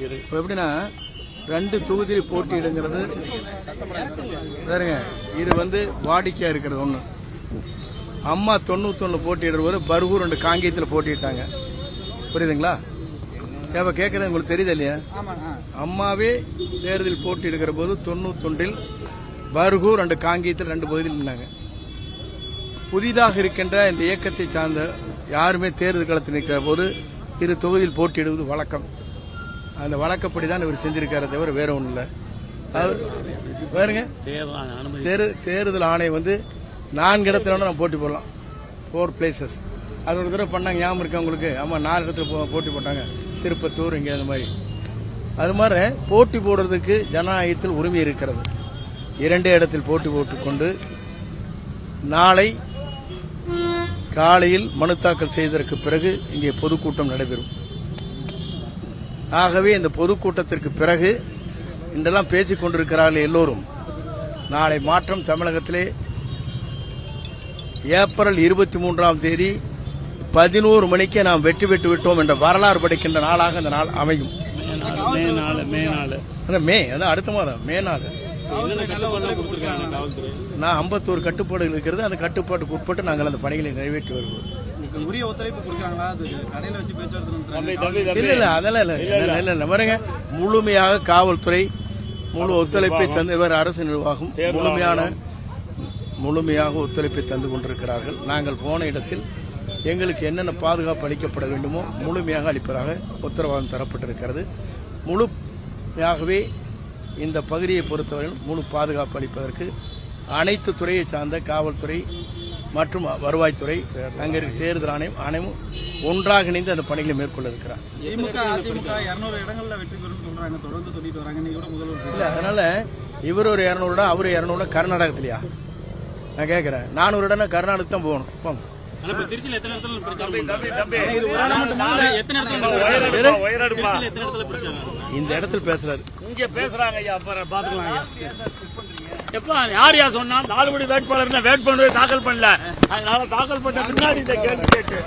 இப்போ எப்படின்னா 2 தொகுதியில் போட்டியிடுங்கிறது வேறுங்க. இது வந்து வாடிக்கையா இருக்கிறது ஒன்று. அம்மா 91 போட்டியிடுற பர்கூர் 2 காங்கேயத்தில் போட்டிட்டாங்க. புரியுதுங்களா? இப்போ கேட்கறது உங்களுக்கு தெரியுது இல்லையா? அம்மாவே தேர்தலில் போட்டியிடுகிற போது 91 பர்கூர் 2 காங்கேயத்தில் 2 பகுதியில் இருந்தாங்க. புதிதாக இருக்கின்ற இந்த இயக்கத்தை சார்ந்த யாருமே தேர்தல் களத்தில் நிற்கிற போது 2 தொகுதியில் போட்டியிடுவது வழக்கம். அந்த வழக்கப்படி தான் இவர் செஞ்சிருக்காரு, தவிர வேற ஒன்றும் இல்லை. பாருங்க, தேர்தல் ஆணையம் வந்து 4 இடத்துல நம்ம போட்டி போடலாம். 4 பிளேசஸ். அது ஒரு தடவை பண்ணாங்க, ஞாபகம் இருக்கு உங்களுக்கு? ஆமா, 4 இடத்துல போட்டி போட்டாங்க, திருப்பத்தூர், இங்கே அந்த மாதிரி. அது மாதிரி போட்டி போடுறதுக்கு ஜனநாயகத்தில் உரிமை இருக்கிறது. 2 இடத்தில் போட்டி போட்டுக்கொண்டு நாளை காலையில் மனு தாக்கல் செய்ததற்கு பிறகு இங்கே பொதுக்கூட்டம் நடைபெறும். ஆகவே இந்த பொதுக்கூட்டத்திற்கு பிறகு இன்றெல்லாம் பேசிக் கொண்டிருக்கிறார்கள் எல்லோரும். நாளை மாற்றம் தமிழகத்திலே ஏப்ரல் 23ஆம் தேதி 11 மணிக்கு நாம் வெற்றி பெற்று விட்டோம் என்ற வரலாறு படைக்கின்ற நாளாக அந்த நாள் அமையும். மே அதான் அடுத்த மாதம் மே 4. நான் 51 கட்டுப்பாடுகள் இருக்கிறது. அந்த கட்டுப்பாட்டுக்கு உட்பட்டு நாங்கள் அந்த பணிகளை நிறைவேற்றி வருவோம். உரிய ஒத்துழைப்பு கொடுக்குறாங்களா? கடையில் வச்சு இல்ல அதெல்லாம் இல்ல. பாருங்க, முழுமையாக காவல்துறை முழு ஒத்துழைப்பை தந்து அரசு நிர்வாகம் முழுமையாக ஒத்துழைப்பை தந்து கொண்டிருக்கிறார்கள். நாங்கள் போன இடத்தில் எங்களுக்கு என்னென்ன பாதுகாப்பு அளிக்கப்பட வேண்டுமோ முழுமையாக அளிப்பதாக உத்தரவாதம் தரப்பட்டிருக்கிறது. முழுமையாகவே இந்த பகுதியை பொறுத்தவரையில் முழு பாதுகாப்பு அளிப்பதற்கு அனைத்து துறையை சார்ந்த காவல்துறை மற்றும் வருவாய்த்துறை, அங்கே இருக்க தேர்தல் ஆணையம் ஒன்றாக இணைந்து அந்த பணிகளை மேற்கொள்ள இருக்கிறார். அதனால இவர் ஒரு 200 இடம், அவரு 200 இடம். கர்நாடகத்திலயா? நான் கேட்கிறேன். 400 இடம் கர்நாடகத்துக்கு தான் போகணும். போங்க. இந்த இடத்துல பேசுறாரு, இங்க பேசுறாங்க. யார் சொன்னா 4 கோடி வேட்பாளர் வேட்பாளர் தாக்கல் பண்ணல. அதனால தாக்கல் பண்ண பின்னாடி இந்த கேள்வி கேட்டு